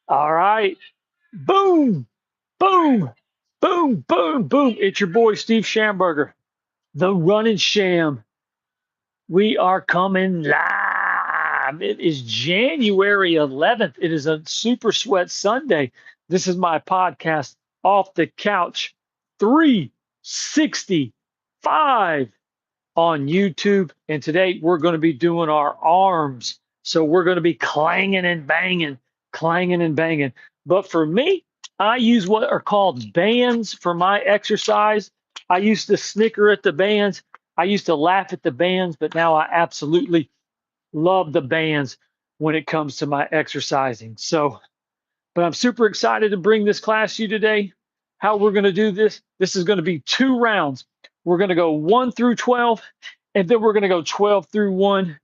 All right. Boom, boom, boom, boom, boom. It's your boy, Steve Schamberger, the running sham. We are coming live. It is January 11th. It is a super sweat Sunday. This is my podcast, Off the Couch 365 on YouTube. And today we're going to be doing our arms. So we're going to be clanging and banging, clanging and banging. But for me, I use what are called bands for my exercise. I used to snicker at the bands. I used to laugh at the bands, but now I absolutely love the bands when it comes to my exercising. So, but I'm super excited to bring this class to you today. How we're going to do this is going to be 2 rounds. We're going to go 1 through 12, and then we're going to go 12 through 1.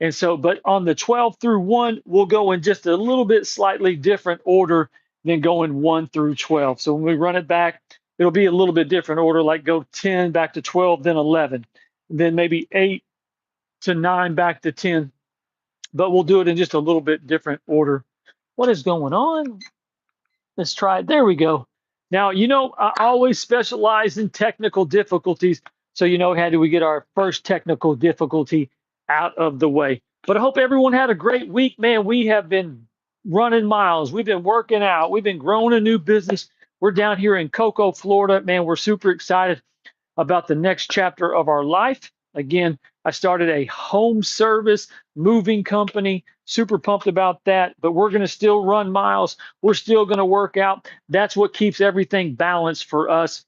And so, but on the 12 through 1, we'll go in just a little bit slightly different order than going 1 through 12. So when we run it back, it'll be a little bit different order, like go 10 back to 12, then 11, then maybe 8 to 9 back to 10. But we'll do it in just a little bit different order. What is going on? Let's try it. There we go. Now, I always specialize in technical difficulties. So, how do we get our first technical difficulty out of the way? But I hope everyone had a great week, man. We have been running miles. We've been working out. We've been growing a new business. We're down here in Cocoa, Florida. Man, we're super excited about the next chapter of our life. Again, I started a home service moving company. Super pumped about that, but we're going to still run miles. We're still going to work out. That's what keeps everything balanced for us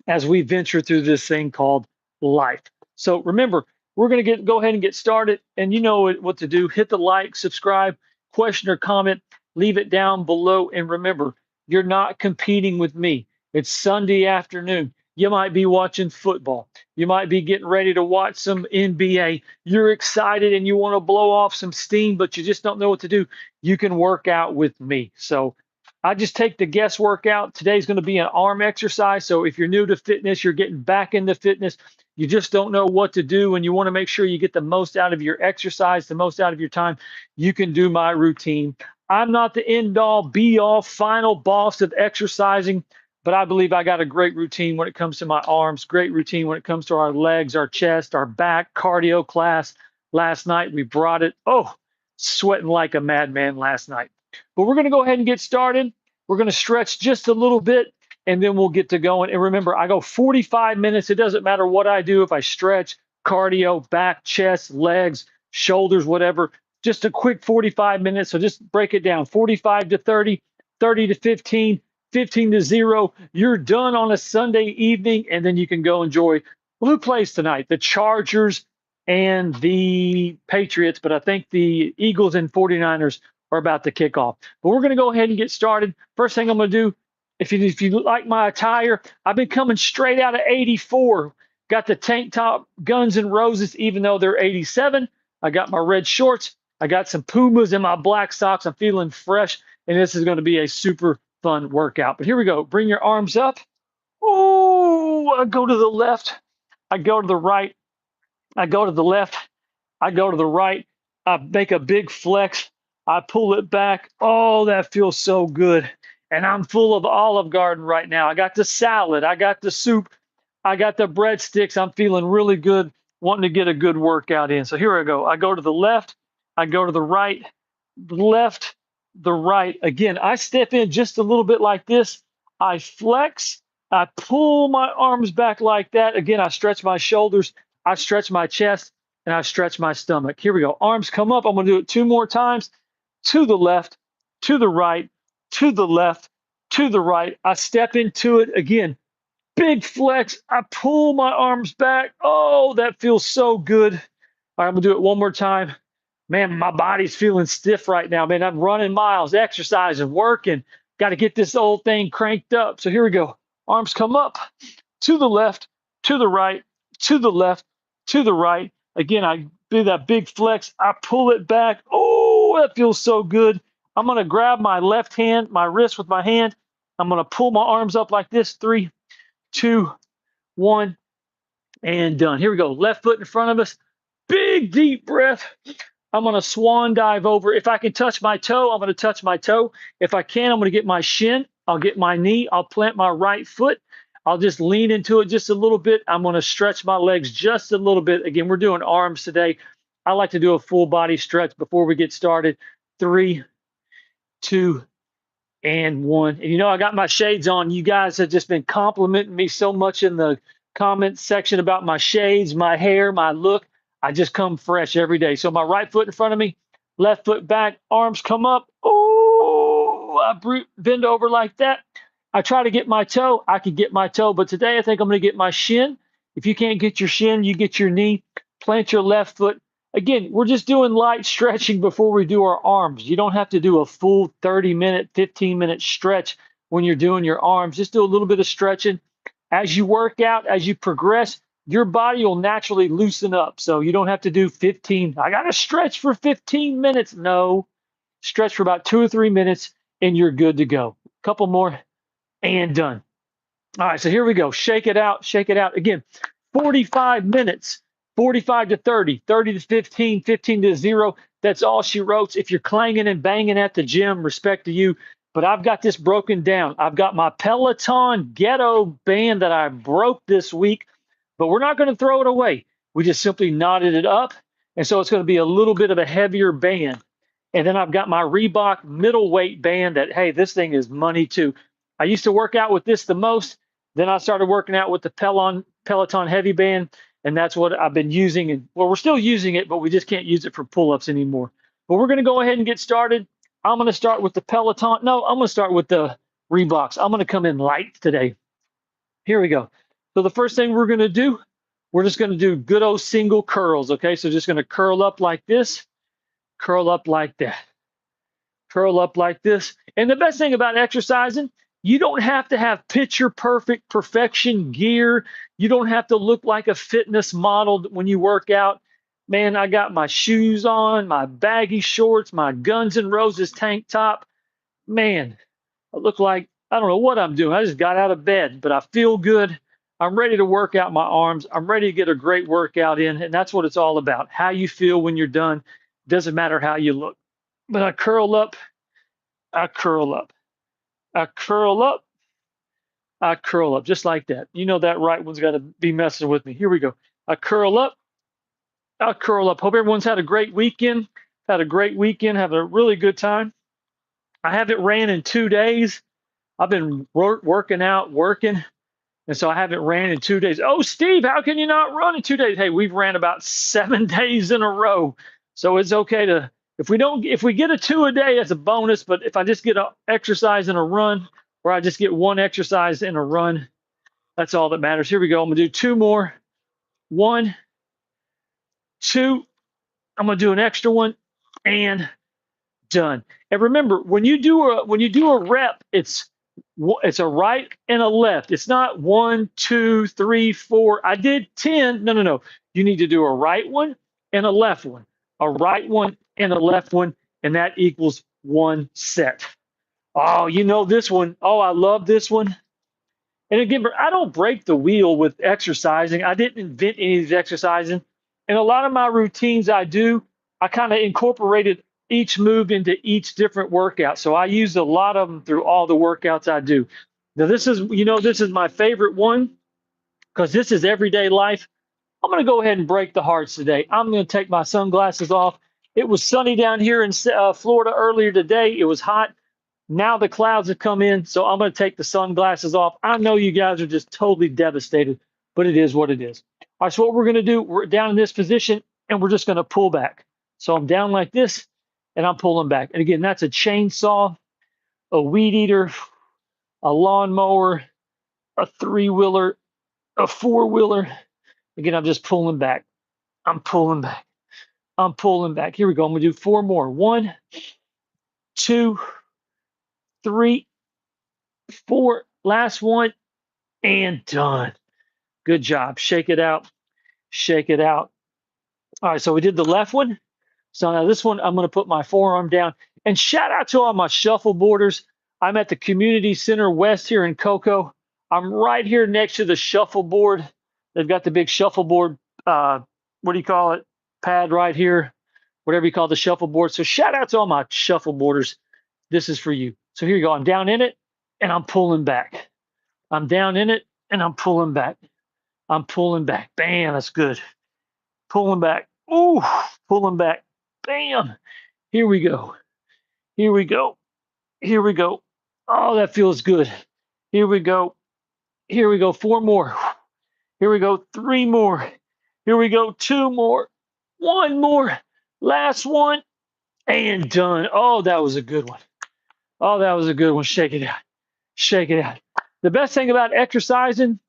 as we venture through this thing called life. So remember, we're going to go ahead and get started. And you know what to do. Hit the like, subscribe, question or comment, leave it down below. And remember, you're not competing with me. It's Sunday afternoon. You might be watching football. You might be getting ready to watch some NBA. You're excited and you want to blow off some steam, but you just don't know what to do. You can work out with me. So I just take the guesswork out. Today's going to be an arm exercise. So if you're new to fitness, you're getting back into fitness, you just don't know what to do, and you want to make sure you get the most out of your exercise, the most out of your time, you can do my routine. I'm not the end all, be all, final boss of exercising, but I believe I got a great routine when it comes to my arms, great routine when it comes to our legs, our chest, our back, cardio class. Last night we brought it. Oh, sweating like a madman last night. But we're going to go ahead and get started. We're going to stretch just a little bit, and then we'll get to going. And remember, I go 45 minutes. It doesn't matter what I do. If I stretch, cardio, back, chest, legs, shoulders, whatever, just a quick 45 minutes. So just break it down, 45 to 30, 30 to 15, 15 to 0. You're done on a Sunday evening, and then you can go enjoy. Well, who plays tonight? The Chargers and the Patriots, but I think the Eagles and 49ers are about to kick off. But we're going to go ahead and get started. First thing I'm going to do, if you like my attire, I've been coming straight out of 84. Got the tank top Guns N' Roses, even though they're 87. I got my red shorts. I got some Pumas in my black socks. I'm feeling fresh, and this is going to be a super fun workout. But here we go. Bring your arms up. Oh, I go to the left. I go to the right. I go to the left. I go to the right. I make a big flex. I pull it back. Oh, that feels so good. And I'm full of Olive Garden right now. I got the salad. I got the soup. I got the breadsticks. I'm feeling really good, wanting to get a good workout in. So here I go. I go to the left. I go to the right, the left, the right. Again, I step in just a little bit like this. I flex. I pull my arms back like that. Again, I stretch my shoulders. I stretch my chest, and I stretch my stomach. Here we go. Arms come up. I'm going to do it 2 more times. To the left, to the right, to the left, to the right. I step into it again. Big flex. I pull my arms back. Oh, that feels so good. All right, I'm going to do it one more time. Man, my body's feeling stiff right now. Man, I'm running miles, exercising, working. Got to get this old thing cranked up. So here we go. Arms come up to the left, to the right, to the left, to the right. Again, I do that big flex. I pull it back. Oh, that feels so good. I'm going to grab my left hand, my wrist with my hand. I'm going to pull my arms up like this. 3, 2, 1, and done. Here we go. Left foot in front of us. Big deep breath. I'm going to swan dive over. If I can touch my toe, I'm going to touch my toe. If I can, I'm going to get my shin. I'll get my knee. I'll plant my right foot. I'll just lean into it just a little bit. I'm going to stretch my legs just a little bit. Again, we're doing arms today. I like to do a full body stretch before we get started. 3, 2, and 1. And I got my shades on. You guys have just been complimenting me so much in the comment section about my shades, my hair, my look. I just come fresh every day. So my right foot in front of me, left foot back, arms come up. Oh, I bend over like that. I try to get my toe. I can get my toe, but today I think I'm going to get my shin. If you can't get your shin, you get your knee. Plant your left foot. Again, we're just doing light stretching before we do our arms. You don't have to do a full 30-minute, 15-minute stretch when you're doing your arms. Just do a little bit of stretching. As you work out, as you progress, your body will naturally loosen up. So you don't have to do 15. I got to stretch for 15 minutes. No, stretch for about 2 or 3 minutes and you're good to go. A couple more and done. All right, so here we go. Shake it out, shake it out. Again, 45 minutes, 45 to 30, 30 to 15, 15 to 0. That's all she wrote. If you're clanging and banging at the gym, respect to you. But I've got this broken down. I've got my Peloton Ghetto band that I broke this week, but we're not going to throw it away. We just simply knotted it up. And so it's going to be a little bit of a heavier band. And then I've got my Reebok middleweight band that, hey, this thing is money too. I used to work out with this the most. Then I started working out with the Peloton heavy band, and that's what I've been using. And well, we're still using it, but we just can't use it for pull-ups anymore. But we're going to go ahead and get started. I'm going to start with the Peloton. No, I'm going to start with the Reeboks. I'm going to come in light today. Here we go. So the first thing we're going to do, we're just going to do good old single curls. Okay, so just going to curl up like this, curl up like that, curl up like this. And the best thing about exercising, you don't have to have picture perfect perfection gear. You don't have to look like a fitness model when you work out. Man, I got my shoes on, my baggy shorts, my Guns N' Roses tank top. Man, I look like, I don't know what I'm doing. I just got out of bed, but I feel good. I'm ready to work out my arms. I'm ready to get a great workout in. And that's what it's all about. How you feel when you're done. Doesn't matter how you look. But I curl up, I curl up, I curl up, I curl up, just like that. You know that right one's got to be messing with me. Here we go. I curl up, I curl up. Hope everyone's had a great weekend. Had a great weekend, having a really good time. I haven't ran in 2 days. I've been working out, working. And so I haven't ran in 2 days. Oh, Steve, how can you not run in 2 days? Hey, we've ran about 7 days in a row. So it's okay to, if we get a 2 a day, that's a bonus. But if I just get an exercise and a run, or I just get one exercise and a run, that's all that matters. Here we go. I'm gonna do 2 more. 1, 2. I'm gonna do an extra one and done. And remember, when you do a rep, it's a right and a left. It's not 1, 2, 3, 4. I did 10. No, no, no. You need to do a right one and a left one, a right one and a left one, and that equals 1 set. Oh, you know this one. Oh, I love this one. And again, I don't break the wheel with exercising. I didn't invent any of these exercising. And a lot of my routines I kind of incorporated each move into each different workout. So I use a lot of them through all the workouts I do. Now, this is my favorite one because this is everyday life. I'm going to go ahead and break the hearts today. I'm going to take my sunglasses off. It was sunny down here in Florida earlier today. It was hot. Now the clouds have come in, so I'm going to take the sunglasses off. I know you guys are just totally devastated, but it is what it is. All right, so what we're going to do, we're down in this position, and we're just going to pull back. So I'm down like this, and I'm pulling back. And again, that's a chainsaw, a weed eater, a lawnmower, a 3-wheeler, a 4-wheeler. Again, I'm just pulling back. I'm pulling back. I'm pulling back. Here we go. I'm going to do 4 more. 1, 2, 3, 4. Last one. And done. Good job. Shake it out. Shake it out. All right, so we did the left one. So now this one, I'm going to put my forearm down. And shout out to all my shuffleboarders. I'm at the Community Center West here in Cocoa. I'm right here next to the shuffleboard. They've got the big shuffleboard, what do you call it, pad right here. whatever you call the shuffleboard. So shout out to all my shuffleboarders. This is for you. So here you go. I'm down in it and I'm pulling back. I'm down in it and I'm pulling back. I'm pulling back. Bam, that's good. Pulling back. Ooh, pulling back. Bam. Here we go. Here we go. Here we go. Oh, that feels good. Here we go. Here we go. 4 more. Here we go. 3 more. Here we go. 2 more. 1 more. Last one. And done. Oh, that was a good one. Oh, that was a good one. Shake it out. Shake it out. The best thing about exercising,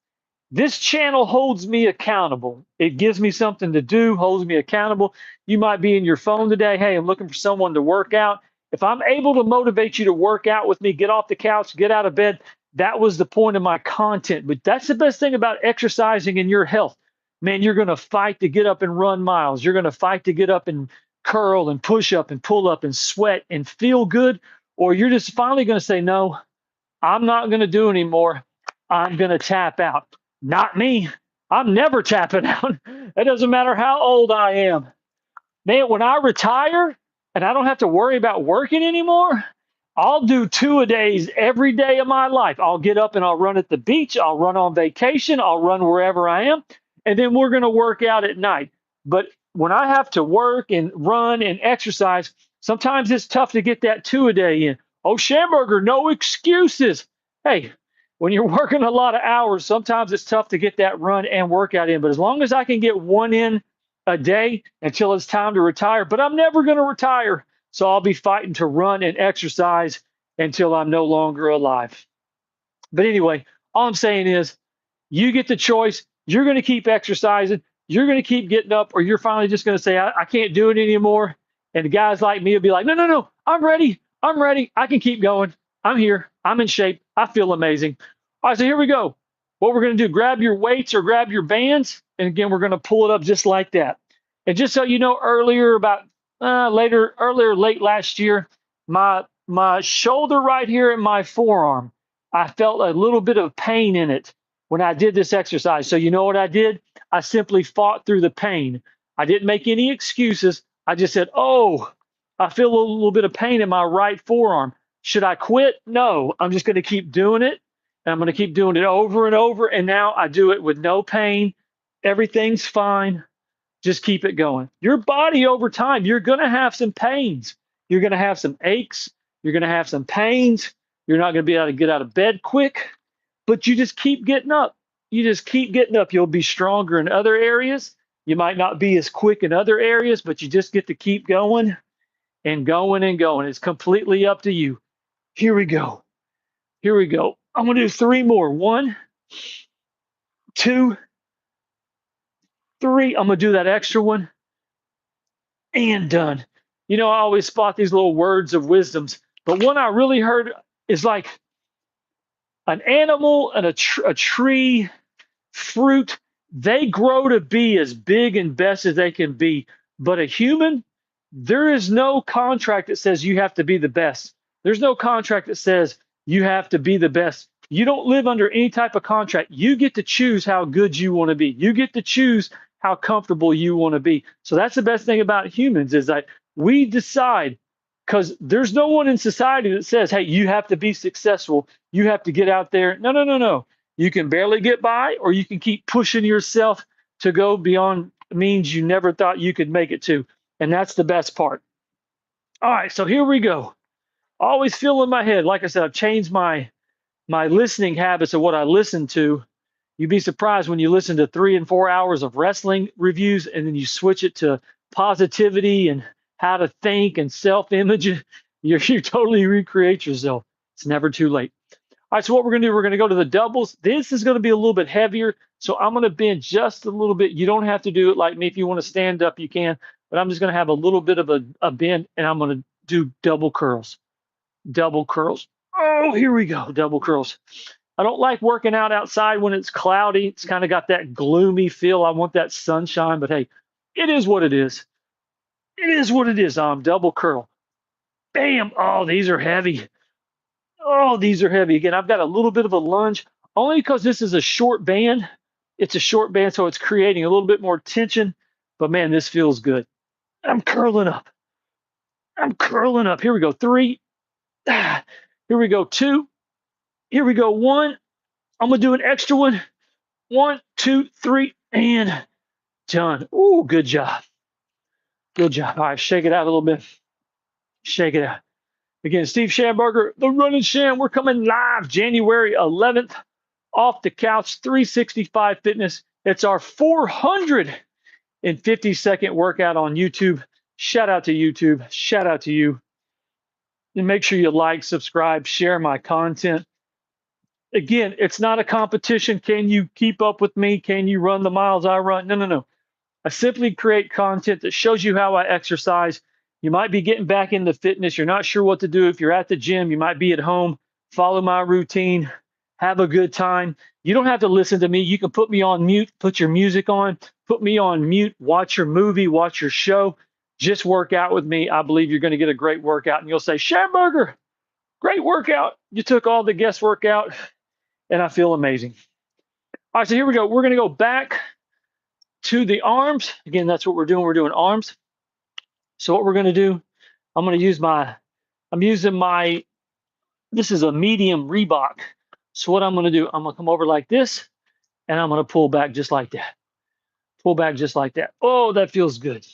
this channel holds me accountable. It gives me something to do, holds me accountable. You might be in your phone today. Hey, I'm looking for someone to work out. If I'm able to motivate you to work out with me, get off the couch, get out of bed, that was the point of my content. But that's the best thing about exercising in your health. Man, you're going to fight to get up and run miles. You're going to fight to get up and curl and push up and pull up and sweat and feel good. Or you're just finally going to say, no, I'm not going to do anymore. I'm going to tap out. Not me. I'm never tapping out. It doesn't matter how old I am. Man, when I retire and I don't have to worry about working anymore, I'll do 2-a-days every day of my life. I'll get up and I'll run at the beach. I'll run on vacation. I'll run wherever I am. And then we're going to work out at night. But when I have to work and run and exercise, sometimes it's tough to get that 2-a-day in. Oh, Schamberger, no excuses. Hey, when you're working a lot of hours, sometimes it's tough to get that run and workout in. But as long as I can get 1 in a day until it's time to retire, but I'm never going to retire. So I'll be fighting to run and exercise until I'm no longer alive. But anyway, all I'm saying is you get the choice. You're going to keep exercising. You're going to keep getting up, or you're finally just going to say, I can't do it anymore. And the guys like me will be like, no, no, no, I'm ready. I'm ready. I can keep going. I'm here. I'm in shape. I feel amazing. All right, so here we go. What we're going to do, grab your weights or grab your bands. And again, we're going to pull it up just like that. And just so you know, earlier, late last year, my shoulder right here and my forearm, I felt a little bit of pain in it when I did this exercise. So you know what I did? I simply fought through the pain. I didn't make any excuses. I just said, oh, I feel a little bit of pain in my right forearm. Should I quit? No, I'm just going to keep doing it. And I'm going to keep doing it over and over. And now I do it with no pain. Everything's fine. Just keep it going. Your body over time, you're going to have some pains. You're going to have some aches. You're going to have some pains. You're not going to be able to get out of bed quick, but you just keep getting up. You just keep getting up. You'll be stronger in other areas. You might not be as quick in other areas, but you just get to keep going and going and going. It's completely up to you. Here we go. Here we go. I'm going to do 3 more. 1, 2, 3. I'm going to do that extra one and done. You know, I always spot these little words of wisdoms, but one I really heard is like an animal and a tree, fruit, they grow to be as big and best as they can be. But a human, there is no contract that says you have to be the best. There's no contract that says you have to be the best. You don't live under any type of contract. You get to choose how good you want to be. You get to choose how comfortable you want to be. So that's the best thing about humans is that we decide, because there's no one in society that says, hey, you have to be successful. You have to get out there. No, no, no, no. You can barely get by, or you can keep pushing yourself to go beyond means you never thought you could make it to. And that's the best part. All right, so here we go. Always feel in my head. Like I said, I've changed my listening habits of what I listen to. You'd be surprised when you listen to 3 and 4 hours of wrestling reviews and then you switch it to positivity and how to think and self-image. You totally recreate yourself. It's never too late. All right, so what we're going to do, we're going to go to the doubles. This is going to be a little bit heavier, so I'm going to bend just a little bit. You don't have to do it like me. If you want to stand up, you can, but I'm just going to have a little bit of a bend, and I'm going to do double curls. Double curls. Oh, here we go, double curls. I don't like working out outside when it's cloudy. It's kind of got that gloomy feel. I want that sunshine, but hey, it is what it is. It is what it is. Double curl. Bam. Oh, these are heavy. Oh, these are heavy. Again, I've got a little bit of a lunge, only because this is a short band. It's a short band, so it's creating a little bit more tension. But man, this feels good. I'm curling up. I'm curling up. Here we go. 3. Here we go. 2. Here we go. 1. I'm going to do an extra one. 1, 2, 3, and done. Ooh, good job. Good job. All right, shake it out a little bit. Shake it out. Again, Steve Schamberger, the Running Sham. We're coming live January 11th off the couch, 365 Fitness. It's our 450-second workout on YouTube. Shout out to YouTube. Shout out to you. And make sure you like, subscribe, share my content. Again, it's not a competition. Can you keep up with me? Can you run the miles I run? No, no, no. I simply create content that shows you how I exercise. You might be getting back into fitness. You're not sure what to do. If you're at the gym, you might be at home. Follow my routine. Have a good time. You don't have to listen to me. You can put me on mute, put your music on, put me on mute, watch your movie, watch your show. Just work out with me. I believe you're going to get a great workout. And you'll say, Schamberger, great workout. You took all the guesswork out, and I feel amazing. All right, so here we go. We're going to go back to the arms. Again, that's what we're doing. We're doing arms. So what we're going to do, I'm using my, this is a medium Reebok. So what I'm going to do, I'm going to come over like this, and I'm going to pull back just like that. Pull back just like that. Oh, that feels good.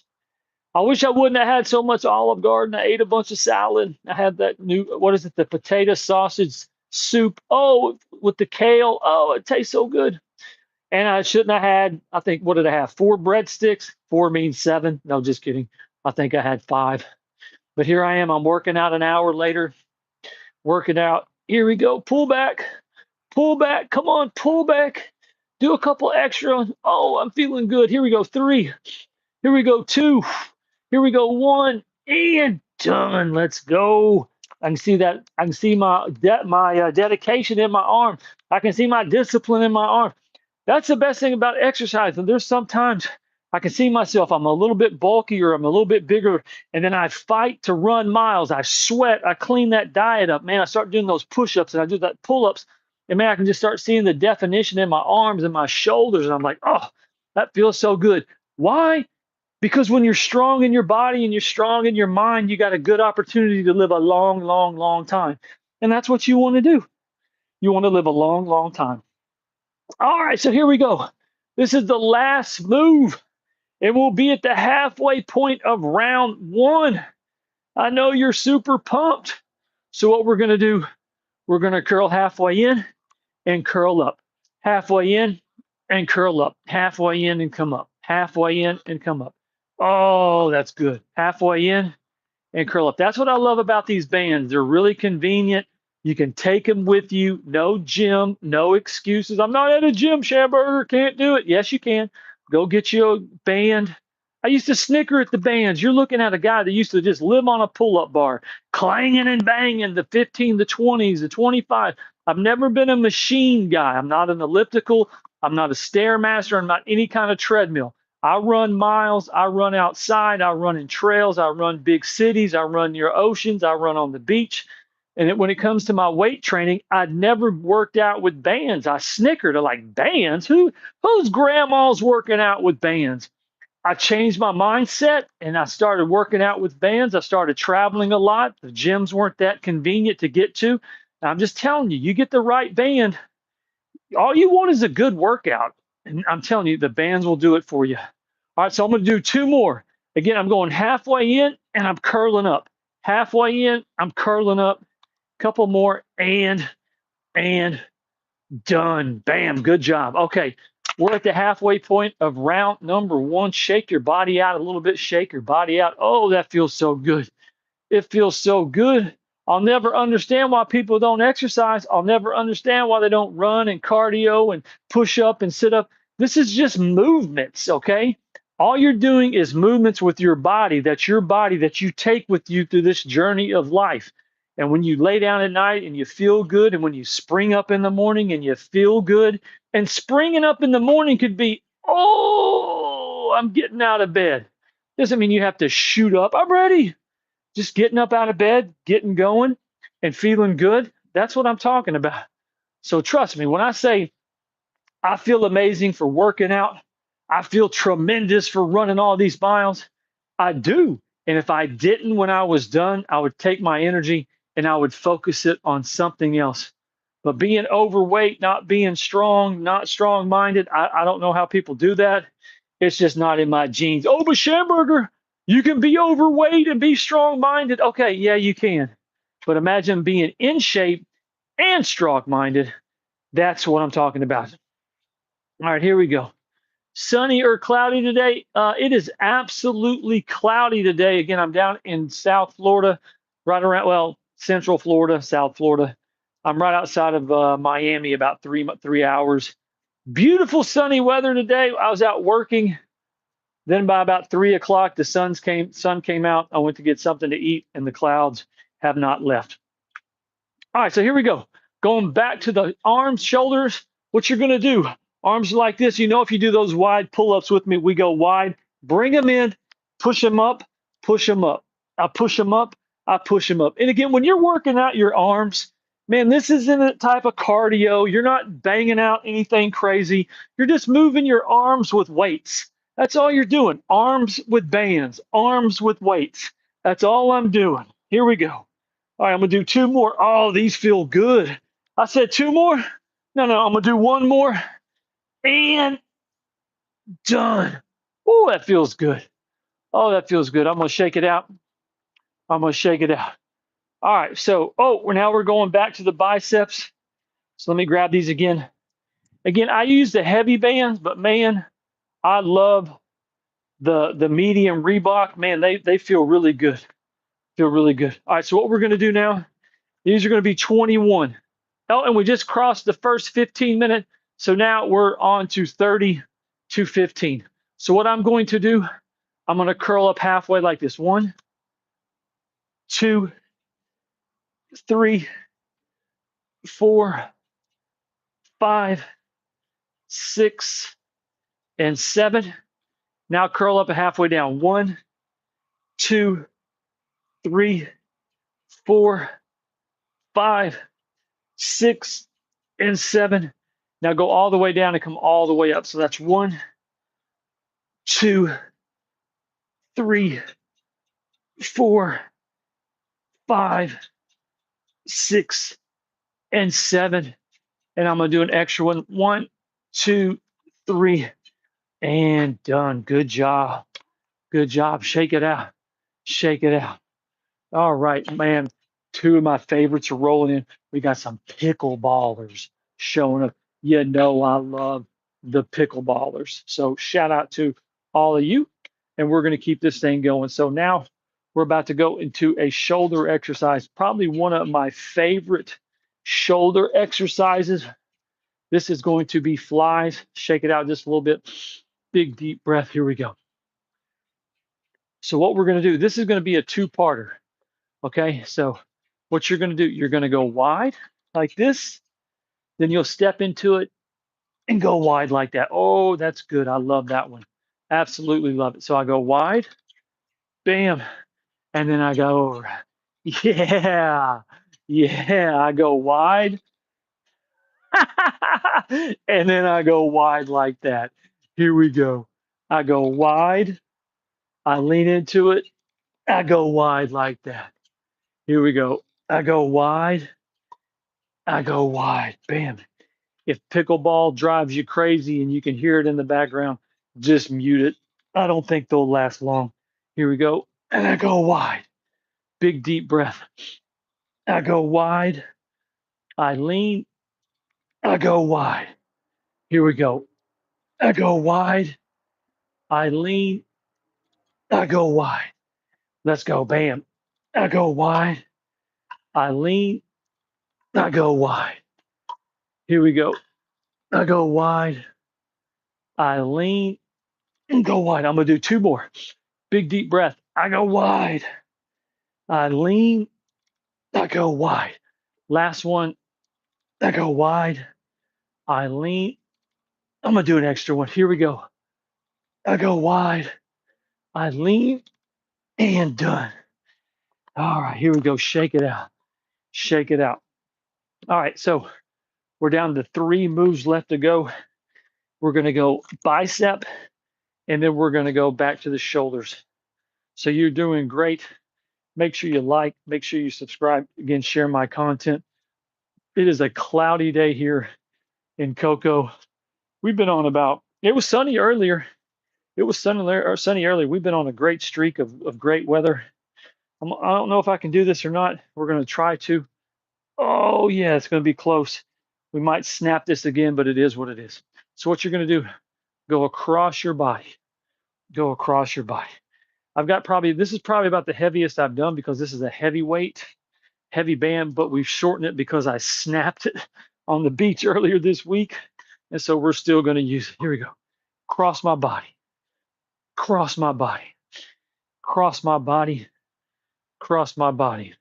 I wish I wouldn't have had so much Olive Garden. I ate a bunch of salad. I had that new, what is it, the potato sausage soup. Oh, with the kale. Oh, it tastes so good. And I shouldn't have had, I think, what did I have? 4 breadsticks. 4 means 7. No, just kidding. I think I had 5. But here I am. I'm working out an hour later. Working out. Here we go. Pull back. Pull back. Come on, pull back. Do a couple extra. Oh, I'm feeling good. Here we go. 3. Here we go. 2. Here we go. 1. And done. Let's go. I can see that. I can see my dedication in my arm. I can see my discipline in my arm. That's the best thing about exercise. And there's sometimes I can see myself, I'm a little bit bulkier, I'm a little bit bigger, and then I fight to run miles. I sweat, I clean that diet up. Man, I start doing those push-ups and I do that pull-ups. And man, I can just start seeing the definition in my arms and my shoulders. And I'm like, oh, that feels so good. Why? Because when you're strong in your body and you're strong in your mind, you got a good opportunity to live a long, long, long time. And that's what you want to do. You want to live a long, long time. All right, so here we go. This is the last move. It will be at the halfway point of round 1. I know you're super pumped. So what we're going to do, we're going to curl halfway in and curl up. Halfway in and curl up. Halfway in and come up. Halfway in and come up. Oh, that's good. Halfway in and curl up. That's what I love about these bands. They're really convenient. You can take them with you. No gym, no excuses. I'm not at a gym, Schamberger, can't do it. Yes, you can. Go get you a band. I used to snicker at the bands. You're looking at a guy that used to just live on a pull-up bar, clanging and banging the 15, the 20s, the 25. I've never been a machine guy. I'm not an elliptical. I'm not a Stairmaster. I'm not any kind of treadmill. I run miles. I run outside. I run in trails. I run big cities. I run near oceans. I run on the beach. And when it comes to my weight training, I'd never worked out with bands. I snickered. I'm like, bands? Whose grandma's working out with bands? I changed my mindset and I started working out with bands. I started traveling a lot. The gyms weren't that convenient to get to. I'm just telling you, you get the right band, all you want is a good workout. And I'm telling you, the bands will do it for you. All right, so I'm going to do 2 more. Again, I'm going halfway in and I'm curling up. Halfway in, I'm curling up. Couple more and done. Bam, good job. Okay, we're at the halfway point of round number 1. Shake your body out a little bit. Shake your body out. Oh, that feels so good. It feels so good. I'll never understand why people don't exercise. I'll never understand why they don't run and cardio and push up and sit up. This is just movements, okay? All you're doing is movements with your body. That's your body that you take with you through this journey of life. And when you lay down at night and you feel good, and when you spring up in the morning and you feel good, and springing up in the morning could be, oh, I'm getting out of bed. Doesn't mean you have to shoot up. I'm ready. Just getting up out of bed, getting going, and feeling good. That's what I'm talking about. So trust me, when I say I feel amazing for working out, I feel tremendous for running all these miles, I do. And if I didn't when I was done, I would take my energy and I would focus it on something else. But being overweight, not being strong, not strong minded, I don't know how people do that. It's just not in my genes. Oh, but Schamberger, you can be overweight and be strong minded. Okay, yeah, you can. But imagine being in shape and strong minded. That's what I'm talking about. All right, here we go. Sunny or cloudy today? It is absolutely cloudy today. Again, I'm down in South Florida, right around, well, Central Florida, South Florida. I'm right outside of Miami, about 3 hours. Beautiful sunny weather today. I was out working. Then by about 3 o'clock, the sun came out. I went to get something to eat, and the clouds have not left. All right, so here we go. Going back to the arms, shoulders, what you're going to do. Arms like this. You know, if you do those wide pull-ups with me, we go wide, bring them in, push them up, push them up. I push them up, I push them up. And again, when you're working out your arms, man, this isn't a type of cardio. You're not banging out anything crazy. You're just moving your arms with weights. That's all you're doing. Arms with bands, arms with weights. That's all I'm doing. Here we go. All right, I'm gonna do two more. Oh, these feel good. I said two more. No, I'm gonna do one more and done. Oh, that feels good. Oh, that feels good. I'm gonna shake it out. I'm gonna shake it out. All right, so now we're going back to the biceps. So let me grab these again. Again, I use the heavy bands, but man, I love the medium Reebok. Man, they feel really good. Feel really good. All right, so what we're gonna do now, these are gonna be 21. Oh, and we just crossed the first 15 minute. So now we're on to 30 to 15. So what I'm going to do, I'm going to curl up halfway like this. 1, 2, 3, 4, 5, 6, and 7. Now curl up halfway down. 1, 2, 3, 4, 5, 6, and 7. Now go all the way down and come all the way up. So that's 1, 2, 3, 4, 5, 6, and 7. And I'm going to do an extra one. 1, 2, 3, and done. Good job. Good job. Shake it out. Shake it out. All right, man. Two of my favorites are rolling in. We got some pickleballers showing up. You know, I love the pickleballers. So shout out to all of you. And we're going to keep this thing going. So now we're about to go into a shoulder exercise, probably one of my favorite shoulder exercises. This is going to be flies. Shake it out just a little bit. Big, deep breath. Here we go. So what we're going to do, this is going to be a two-parter. Okay, so what you're going to do, you're going to go wide like this. Then you'll step into it and go wide like that. Oh, that's good. I love that one. Absolutely love it. So I go wide, bam, and then I go over. Yeah, yeah, I go wide. And then I go wide like that. Here we go. I go wide. I lean into it. I go wide like that. Here we go. I go wide. I go wide. Bam. If pickleball drives you crazy and you can hear it in the background, just mute it. I don't think they'll last long. Here we go. And I go wide. Big deep breath. I go wide. I lean. I go wide. Here we go. I go wide. I lean. I go wide. Let's go. Bam. I go wide. I lean. I go wide. Here we go. I go wide. I lean and go wide. I'm going to do two more. Big deep breath. I go wide. I lean. I go wide. Last one. I go wide. I lean. I'm going to do an extra one. Here we go. I go wide. I lean and done. All right, here we go. Shake it out. Shake it out. All right, so we're down to 3 moves left to go. We're going to go bicep, and then we're going to go back to the shoulders. So you're doing great. Make sure you like, make sure you subscribe. Again, share my content. It is a cloudy day here in Cocoa. We've been on about, it was sunny earlier. It was sunny earlier. We've been on a great streak of great weather. I don't know if I can do this or not. We're going to try to. Oh, yeah, it's going to be close. We might snap this again, but it is what it is. So what you're going to do, go across your body. Go across your body. I've got this is probably about the heaviest I've done because this is a heavyweight, heavy band, but we've shortened it because I snapped it on the beach earlier this week. And so we're still going to use it. Here we go. Cross my body, cross my body, cross my body, cross my body,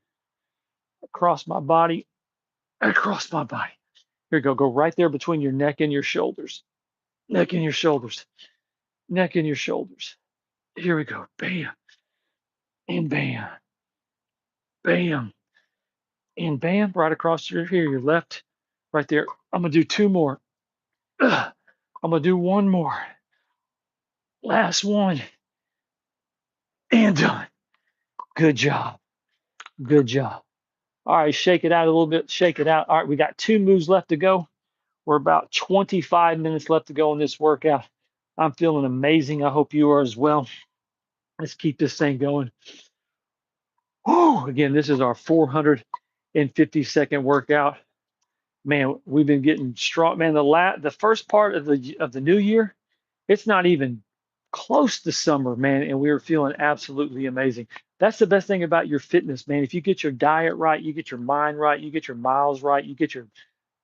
across my body, across my body. Here we go. Go right there between your neck and your shoulders. Neck and your shoulders. Neck and your shoulders. Here we go. Bam. And bam. Bam. And bam. Right across your left. Right there. I'm going to do two more. I'm going to do one more. Last one. And done. Good job. Good job. All right. Shake it out a little bit. Shake it out. All right. We got 2 moves left to go. We're about 25 minutes left to go in this workout. I'm feeling amazing. I hope you are as well. Let's keep this thing going. Whew. Again, this is our 450-second workout. Man, we've been getting strong. Man, the first part of the new year, it's not even close to summer, man, and we are feeling absolutely amazing. That's the best thing about your fitness, man. If you get your diet right, you get your mind right, you get your miles right, you get your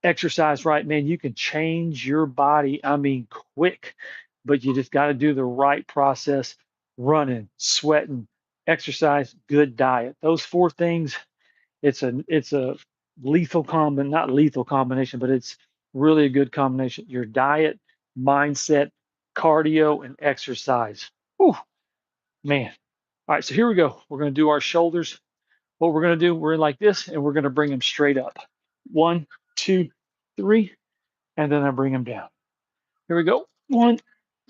exercise right, man, you can change your body. I mean, quick, but you just got to do the right process: running, sweating, exercise, good diet. Those 4 things, it's a lethal not lethal combination, but it's really a good combination. Your diet, mindset, cardio, and exercise. Whew, man. All right, so here we go. We're going to do our shoulders. What we're going to do, we're in like this, and we're going to bring them straight up. 1, 2, 3, and then I bring them down. Here we go. 1,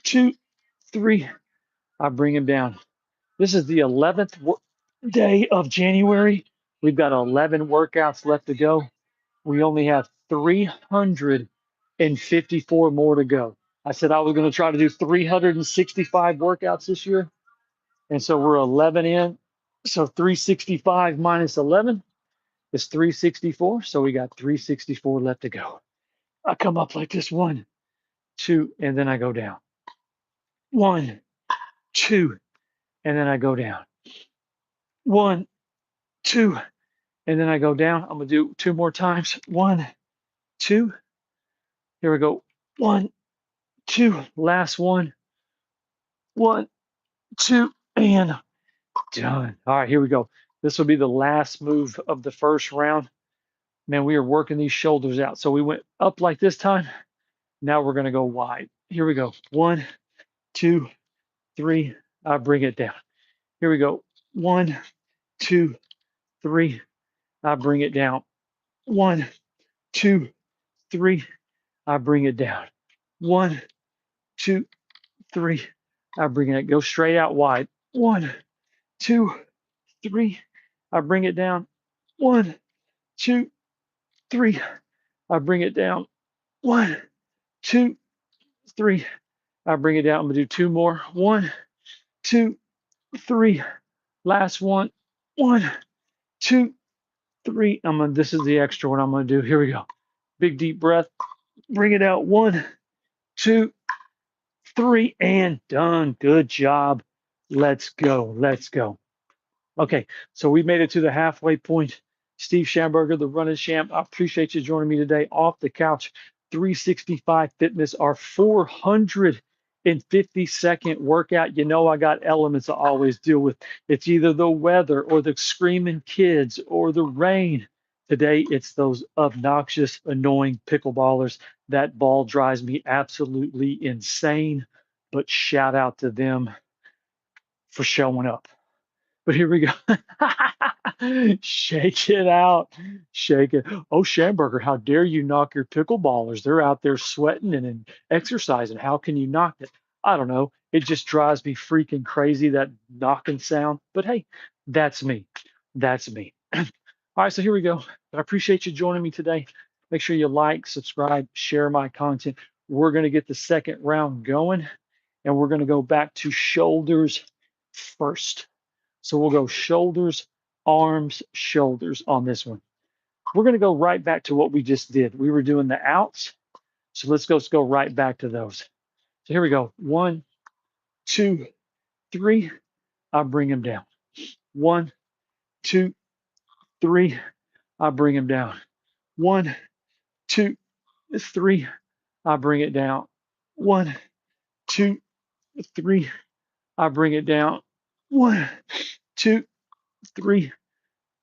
2, 3. I bring them down. This is the 11th day of January. We've got 11 workouts left to go. We only have 354 more to go. I said I was going to try to do 365 workouts this year. And so we're 11 in. So 365 minus 11 is 364. So we got 364 left to go. I come up like this: 1, 2, and then I go down. 1, 2, and then I go down. 1, 2, and then I go down. I'm going to do 2 more times. 1, 2. Here we go. 1, 2. Last one. 1, 2, and done. All right, here we go. This will be the last move of the first round. Man, we are working these shoulders out. So we went up like this time. Now we're going to go wide. Here we go. 1, 2, 3. I bring it down. Here we go. 1, 2, 3. I bring it down. 1, 2, 3. I bring it down. 1, 2, 3. I bring it. Go straight out wide. 1, 2, 3. I bring it down. 1, 2, 3. I bring it down. 1, 2, 3. I bring it down. I'm gonna do 2 more. 1, 2, 3. Last one. 1, 2, 3. This is the extra one I'm gonna do. Here we go. Big deep breath. Bring it out. 1, 2, 3, and done. Good job. Let's go. Let's go. Okay, so we made it to the halfway point. Steve Schamberger, the running champ. I appreciate you joining me today. Off the couch, 365 Fitness, our 450-second workout. You know, I got elements I always deal with. It's either the weather or the screaming kids or the rain. Today, it's those obnoxious, annoying pickleballers. That ball drives me absolutely insane, but shout out to them for showing up. But here we go. Shake it out. Shake it. Oh, Schamberger, how dare you knock your pickleballers? They're out there sweating and exercising. How can you knock it? I don't know. It just drives me freaking crazy, that knocking sound. But hey, that's me. That's me. All right, so here we go. I appreciate you joining me today. Make sure you like, subscribe, share my content. We're going to get the second round going, and we're going to go back to shoulders first. So we'll go shoulders, arms, shoulders on this one. We're going to go right back to what we just did. We were doing the outs. So let's go right back to those. So here we go. 1, 2, 3. I bring him down. 1, 2, 3. I bring him down. 1, 2, 3. I bring it down. 1, 2, 3. I bring it down. 1, 2, 3.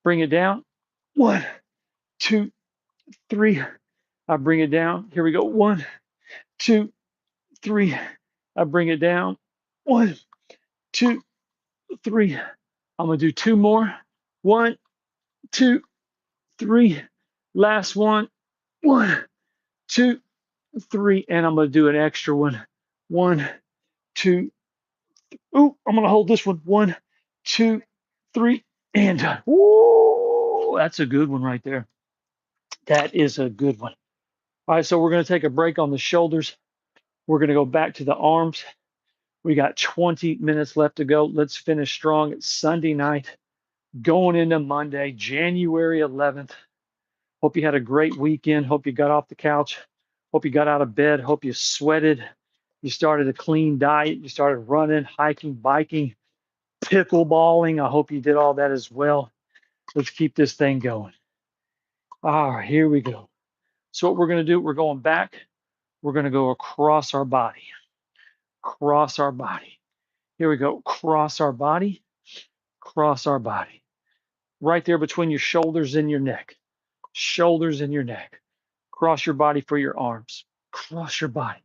Bring it down. 1, 2, 3. I bring it down. Here we go. 1, 2, 3. I bring it down. 1, 2, 3. I'm gonna do 2 more. 1, 2, 3. Last one. 1, 2, 3. And I'm gonna do an extra one. 1, 2. Ooh, I'm gonna hold this one. 1, 2, 3, and done. Ooh, that's a good one right there. That is a good one. All right, so we're gonna take a break on the shoulders. We're gonna go back to the arms. We got 20 minutes left to go. Let's finish strong. It's Sunday night, going into Monday, January 11th. Hope you had a great weekend. Hope you got off the couch. Hope you got out of bed. Hope you sweated. You started a clean diet. You started running, hiking, biking, pickleballing. I hope you did all that as well. Let's keep this thing going. All right, here we go. So what we're going to do, we're going back. We're going to go across our body. Cross our body. Here we go. Cross our body. Cross our body. Right there between your shoulders and your neck. Shoulders and your neck. Cross your body for your arms. Cross your body.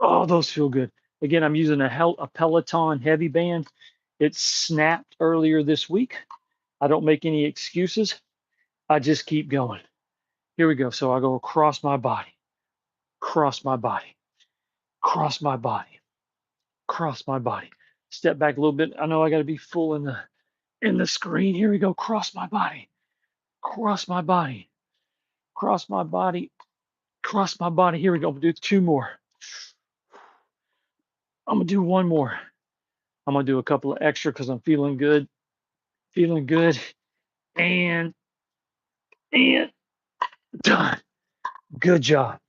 Oh, those feel good. Again, I'm using a Peloton heavy band. It snapped earlier this week. I don't make any excuses. I just keep going. Here we go. So I go across my body, cross my body, cross my body, cross my body. Step back a little bit. I know I got to be full in the screen. Here we go. Cross my body, cross my body, cross my body, cross my body. Here we go. I'm gonna do 2 more. I'm gonna do 1 more. I'm gonna do a couple of extra because I'm feeling good. Feeling good. And done. Good job.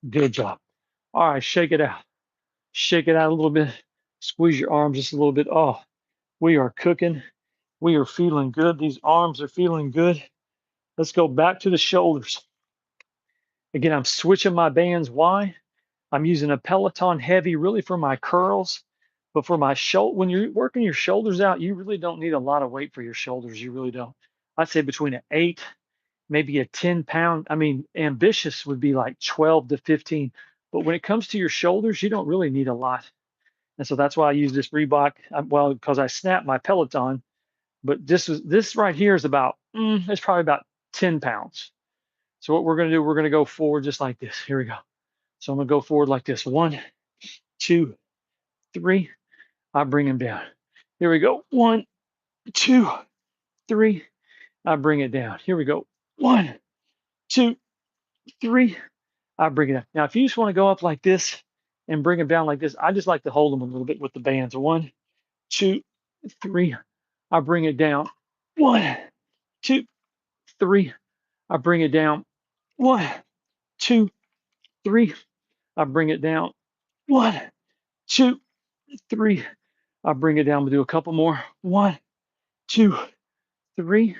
Good job. All right, shake it out. Shake it out a little bit. Squeeze your arms just a little bit. Oh, we are cooking. We are feeling good. These arms are feeling good. Let's go back to the shoulders. Again, I'm switching my bands. Why? I'm using a Peloton heavy really for my curls, but for my shoulder, when you're working your shoulders out, you really don't need a lot of weight for your shoulders. You really don't. I'd say between an 8, maybe a 10-pound. I mean, ambitious would be like 12 to 15. But when it comes to your shoulders, you don't really need a lot. And so that's why I use this Reebok. Well, because I snapped my Peloton, but this right here is about, it's probably about 10 pounds. So what we're going to do, we're going to go forward just like this. Here we go. So I'm going to go forward like this. 1, 2, 3. I bring him down. Here we go. 1, 2, 3. I bring it down. Here we go. 1, 2, 3. I bring it down. Now, if you just want to go up like this and bring them down like this, I just like to hold them a little bit with the bands. 1, 2, 3. I bring it down. 1, 2, 3. I bring it down. 1, 2, 3. I bring it down. 1, 2, 3. I bring it down. We'll do a couple more. 1, 2, 3.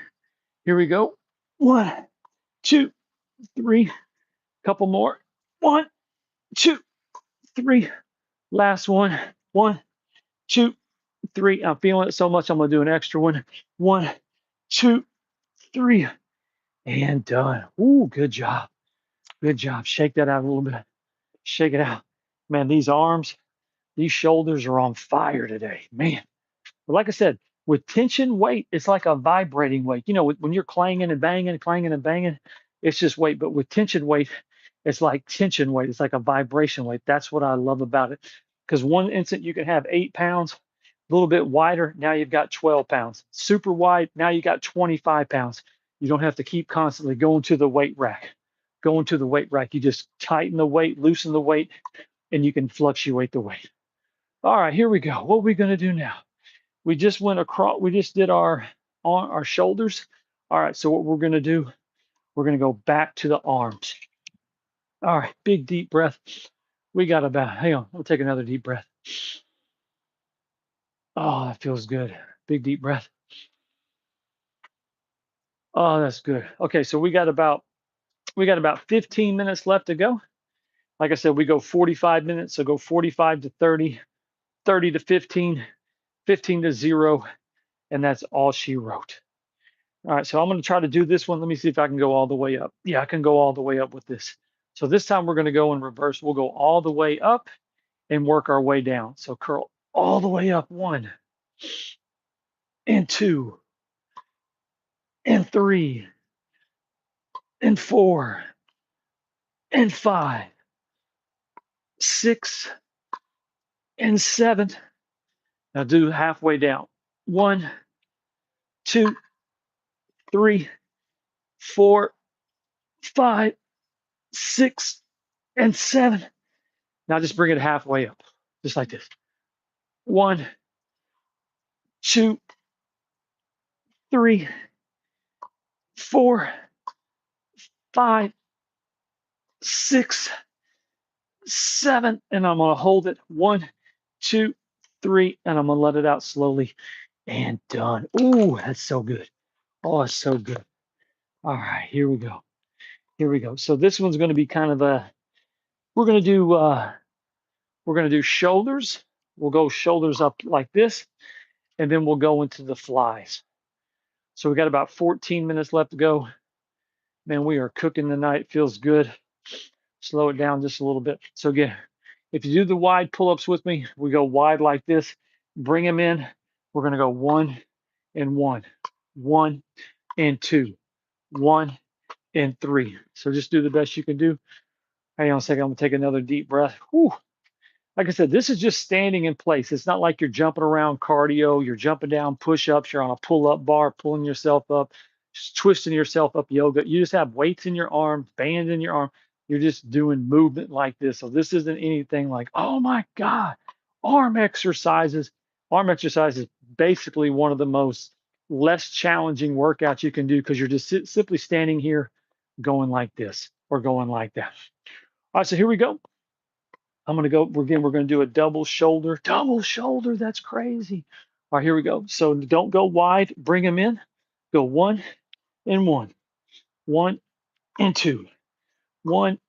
Here we go. 1, 2, 3. Couple more. 1, 2, 3. Last one. 1, 2, 3. I'm feeling it so much. I'm gonna do an extra one. 1, 2, 3, and done. Ooh, good job. Good job. Shake that out a little bit. Shake it out. Man, these arms, these shoulders are on fire today. Man. But like I said, with tension weight, it's like a vibrating weight. You know, when you're clanging and banging, it's just weight. But with tension weight, it's like tension weight. It's like a vibration weight. That's what I love about it. because one instant you can have 8 pounds, a little bit wider, now you've got 12 pounds. Super wide, now you got 25 pounds. You don't have to keep constantly going to the weight rack. Going to the weight rack, you just tighten the weight, loosen the weight, and you can fluctuate the weight. All right, here we go. What are we going to do now? We just went across, we just did our on our shoulders. All right, so what we're going to do, we're going to go back to the arms. All right, big deep breath. We got about, hang on, we'll take another deep breath. Oh, that feels good. Big deep breath. Oh, that's good. Okay, so we got about 15 minutes left to go. Like I said, we go 45 minutes, so go 45 to 30, 30 to 15, 15 to 0, and that's all she wrote. All right, so I'm going to try to do this one. Let me see if I can go all the way up. Yeah, I can go all the way up with this. So this time we're going to go in reverse. We'll go all the way up and work our way down. So curl all the way up, 1 and 2 and 3 and 4 and 5, 6 and 7. Now do halfway down. 1, 2, 3, 4, 5, 6, and 7. Now just bring it halfway up, just like this. 1, 2, 3, 4, 5, 6, 7, and I'm gonna hold it. 1, 2, 3, and I'm gonna let it out slowly. And done. Ooh, that's so good. Oh, it's so good. All right, here we go. Here we go. So this one's gonna be kind of a, we're gonna do shoulders. We'll go shoulders up like this, and then we'll go into the flies. So we got about 14 minutes left to go. Man, we are cooking tonight. Feels good. Slow it down just a little bit. So again, if you do the wide pull-ups with me, we go wide like this. Bring them in. We're going to go 1 and 1, 1 and 2, 1 and 3. So just do the best you can do. Hang on a second. I'm going to take another deep breath. Whew. Like I said, this is just standing in place. It's not like you're jumping around cardio. You're jumping down push-ups. You're on a pull-up bar, pulling yourself up, just twisting yourself up yoga. You just have weights in your arms, bands in your arm. You're just doing movement like this. So this isn't anything like, oh my God, arm exercises. Arm exercise is basically one of the most less challenging workouts you can do because you're just simply standing here going like this or going like that. All right, so here we go. I'm gonna go again. We're gonna do a double shoulder. Double shoulder. That's crazy. All right, here we go. So don't go wide. Bring them in. Go 1 and 1, 1 and 2, 1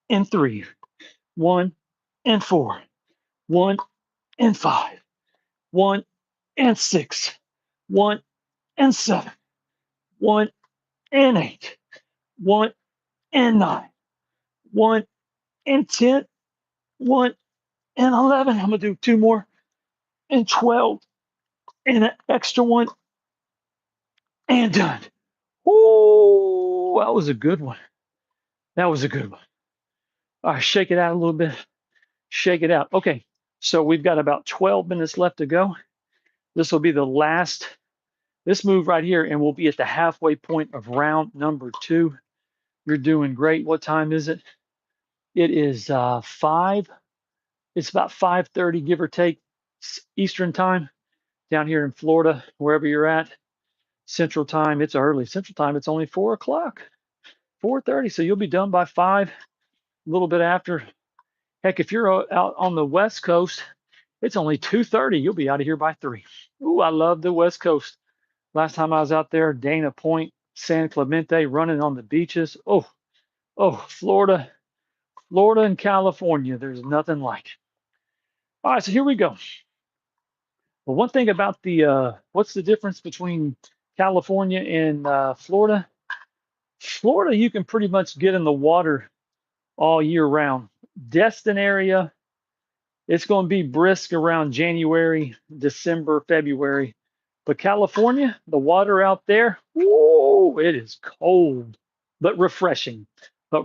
and 3, 1 and 4, 1 and 5, 1 and 6, 1 and 7, 1 and 8, 1 and 9, 1 and 10, 1 and 11. I'm gonna do 2 more and 12 and an extra one and done. Ooh, that was a good one. That was a good one. All right, shake it out a little bit. Shake it out. Okay, so we've got about 12 minutes left to go. This will be the last, this move right here, and we'll be at the halfway point of round number 2. You're doing great. What time is it? It is 5. It's about 5:30, give or take, Eastern time down here in Florida, wherever you're at. Central time, it's early. Central time, it's only 4 o'clock, 4:30. So you'll be done by 5, a little bit after. Heck, if you're out on the West Coast, it's only 2:30. You'll be out of here by 3. Ooh, I love the West Coast. Last time I was out there, Dana Point, San Clemente, running on the beaches. Oh, Florida and California. There's nothing like it. All right, so here we go. Well, one thing about the, what's the difference between California and Florida? Florida, you can pretty much get in the water all year round. Destin area, it's going to be brisk around January, December, February. But California, the water out there, whoa, it is cold, but refreshing. All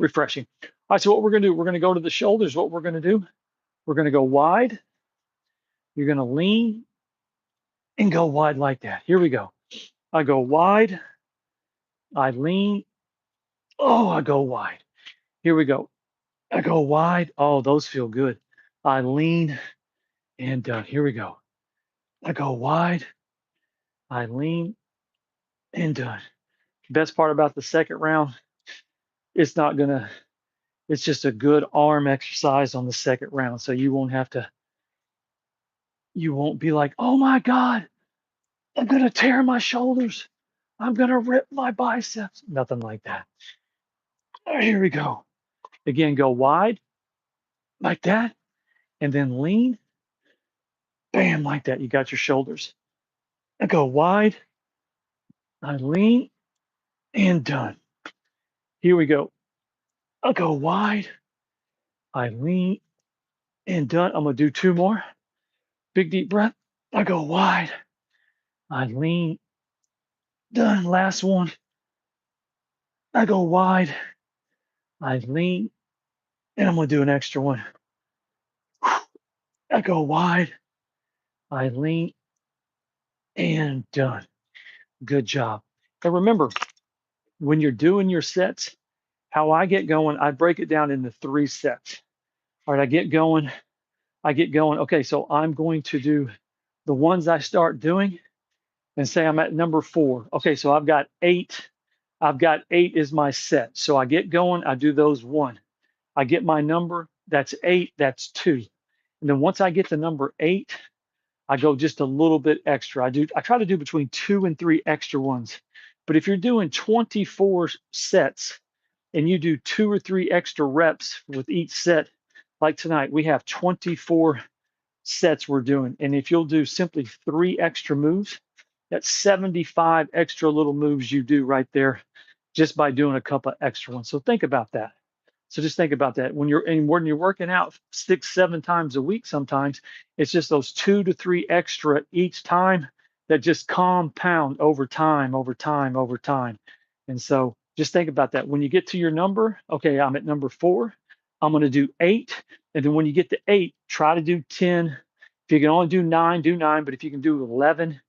right, so what we're going to do, we're going to go to the shoulders. What we're going to do, we're going to go wide. You're going to lean and go wide like that. Here we go. I go wide. I lean. Oh, I go wide. Here we go. I go wide. Oh, those feel good. I lean and done. Here we go. I go wide. I lean and done. Best part about the second round, it's not going to, it's just a good arm exercise on the second round. So you won't have to, you won't be like, oh my God, I'm going to tear my shoulders. I'm going to rip my biceps. Nothing like that. Here we go. Again, go wide like that and then lean. Bam, like that. You got your shoulders. I go wide. I lean and done. Here we go. I go wide. I lean and done. I'm going to do two more. Big deep breath. I go wide. I lean. Done. Last one. I go wide. I lean. And I'm going to do an extra one. I go wide. I lean and done. Good job. And remember, when you're doing your sets, how I get going, I break it down into 3 sets. All right, I get going. Okay, so I'm going to do the ones I start doing and say I'm at number 4. Okay, so I've got 8. I've got 8 is my set. So I get going, I do those 1. I get my number, that's 8, that's 2. And then once I get to number 8, I go just a little bit extra. I try to do between 2 and 3 extra ones. But if you're doing 24 sets and you do 2 or 3 extra reps with each set, like tonight, we have 24 sets we're doing. And if you'll do simply 3 extra moves, that's 75 extra little moves you do right there just by doing a couple of extra ones. So think about that. So just think about that. When you're working out 6, 7 times a week, sometimes it's just those 2 to 3 extra each time that just compound over time, over time, over time. And so just think about that. When you get to your number, okay, I'm at number 4. I'm going to do 8. And then when you get to 8, try to do 10. If you can only do 9, do 9. But if you can do 11,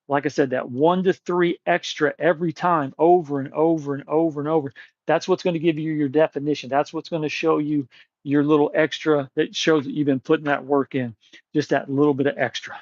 like I said, that 1 to 3 extra every time, over and over and over and over. That's what's going to give you your definition. That's what's going to show you your little extra that shows that you've been putting that work in, just that little bit of extra.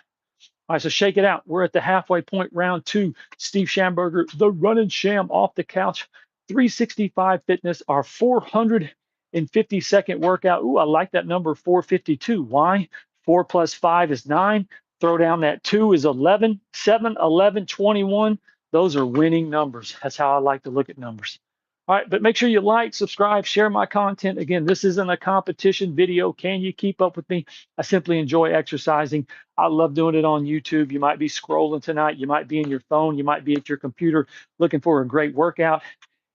All right, so shake it out. We're at the halfway point, round 2. Steve Schamberger, the running sham off the couch, 365 fitness, our 450-second workout. Ooh, I like that number 452. Why? 4 plus 5 is 9. Throw down that 2 is 11. 7, 11, 21. Those are winning numbers. That's how I like to look at numbers. All right, but make sure you like, subscribe, share my content. Again, this isn't a competition video. Can you keep up with me? I simply enjoy exercising. I love doing it on YouTube. You might be scrolling tonight. You might be in your phone. You might be at your computer looking for a great workout.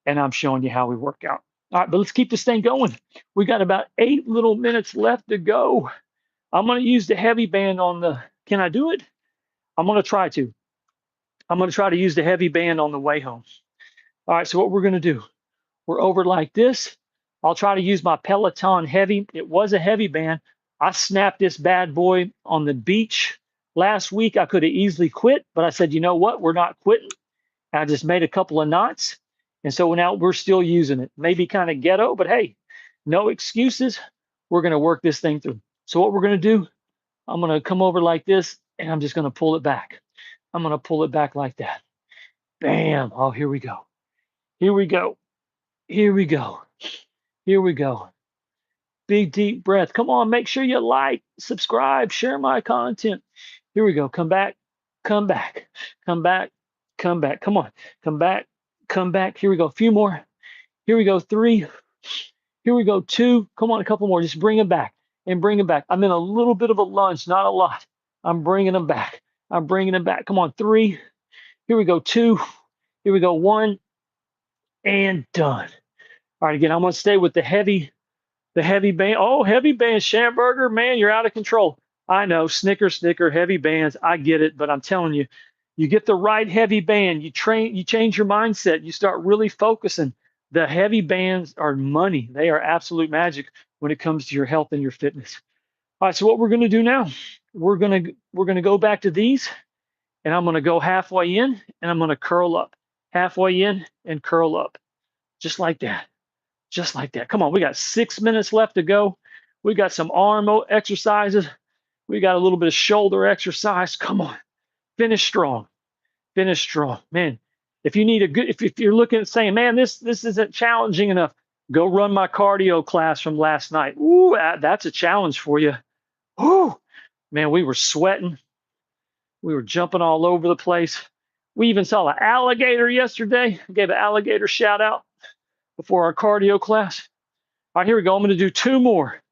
And I'm showing you how we work out. All right, but let's keep this thing going. We got about 8 little minutes left to go. I'm going to use the heavy band on the, can I do it? I'm going to try to. I'm going to try to use the heavy band on the way home. All right, so what we're going to do, we're over like this. I'll try to use my Peloton heavy. It was a heavy band. I snapped this bad boy on the beach last week. I could have easily quit, but I said, you know what? We're not quitting. I just made a couple of knots. And so now we're still using it. Maybe kind of ghetto, but hey, no excuses. We're going to work this thing through. So what we're going to do, I'm going to come over like this, and I'm just going to pull it back. I'm going to pull it back like that. Bam. Oh, here we go. Here we go. Here we go. Here we go. Big deep breath. Come on, make sure you like, subscribe, share my content. Here we go. Come back, come back, come back, come back. Come on, come back, come back. Here we go. A few more. Here we go. 3. Here we go. 2. Come on, a couple more. Just bring them back and bring them back. I'm in a little bit of a lunge, not a lot. I'm bringing them back. I'm bringing them back. Come on. 3. Here we go. 2. Here we go. 1 and done. All right, again, I'm going to stay with the heavy band. Oh, heavy band, Schamberger, man, you're out of control. I know, snicker, heavy bands. I get it, but I'm telling you, you get the right heavy band, you change your mindset, you start really focusing. The heavy bands are money. They are absolute magic when it comes to your health and your fitness. All right, so what we're going to do now, we're gonna go back to these, and I'm gonna go halfway in, and I'm gonna curl up, halfway in and curl up, just like that, just like that. Come on, we got 6 minutes left to go. We got some arm exercises. We got a little bit of shoulder exercise. Come on, finish strong, finish strong, man. If you need a good, if you're looking at saying, man, this isn't challenging enough, go run my cardio class from last night. Ooh, that's a challenge for you. Ooh, man, we were sweating. We were jumping all over the place. We even saw an alligator yesterday. Gave an alligator shout out before our cardio class. All right, here we go. I'm going to do 2 more.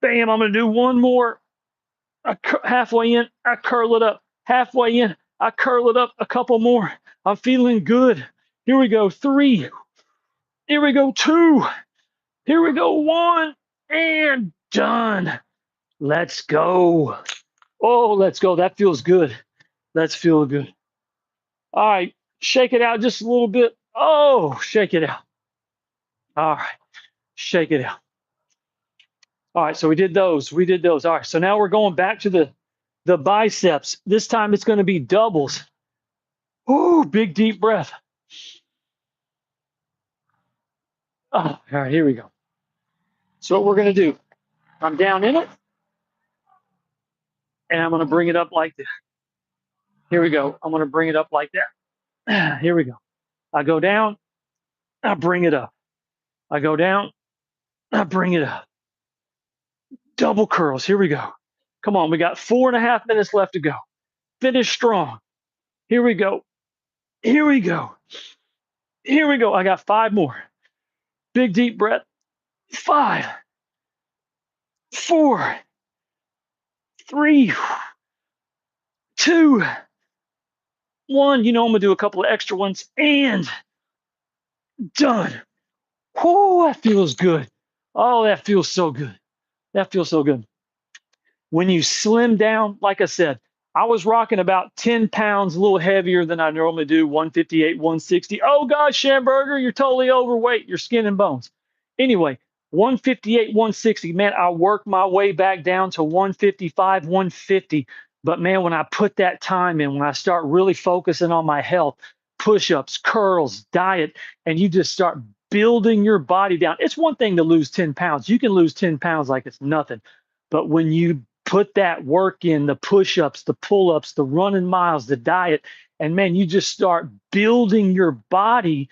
Bam, I'm going to do 1 more. Halfway in, I curl it up. Halfway in, I curl it up. A couple more. I'm feeling good. Here we go. 3. Here we go. 2. Here we go. 1. And done. Let's go. Oh, let's go. That feels good. Let's feel good. All right. Shake it out just a little bit. Oh, shake it out. All right. Shake it out. All right. So we did those. We did those. All right. So now we're going back to the biceps. This time it's going to be doubles. Ooh, big deep breath. Oh, all right. Here we go. So what we're going to do, I'm down in it, and I'm going to bring it up like this. Here we go. I'm going to bring it up like that. Here we go. I go down. I bring it up. I go down. I bring it up. Double curls. Here we go. Come on. We got 4.5 minutes left to go. Finish strong. Here we go. Here we go. Here we go. I got 5 more. Big deep breath. 5, 4, 3, 2, 1. You know I'm gonna do a couple of extra ones, and done. Oh, that feels good. Oh, that feels so good. That feels so good. When you slim down, like I said, I was rocking about 10 pounds, a little heavier than I normally do, 158, 160. Oh, God, Schamberger, you're totally overweight. You're skin and bones. Anyway, 158, 160. Man, I worked my way back down to 155, 150. But man, when I put that time in, when I start really focusing on my health, push-ups, curls, diet, and you just start building your body down. It's one thing to lose 10 pounds. You can lose 10 pounds like it's nothing. But when you put that work in, the push-ups, the pull-ups, the running miles, the diet, and man, you just start building your body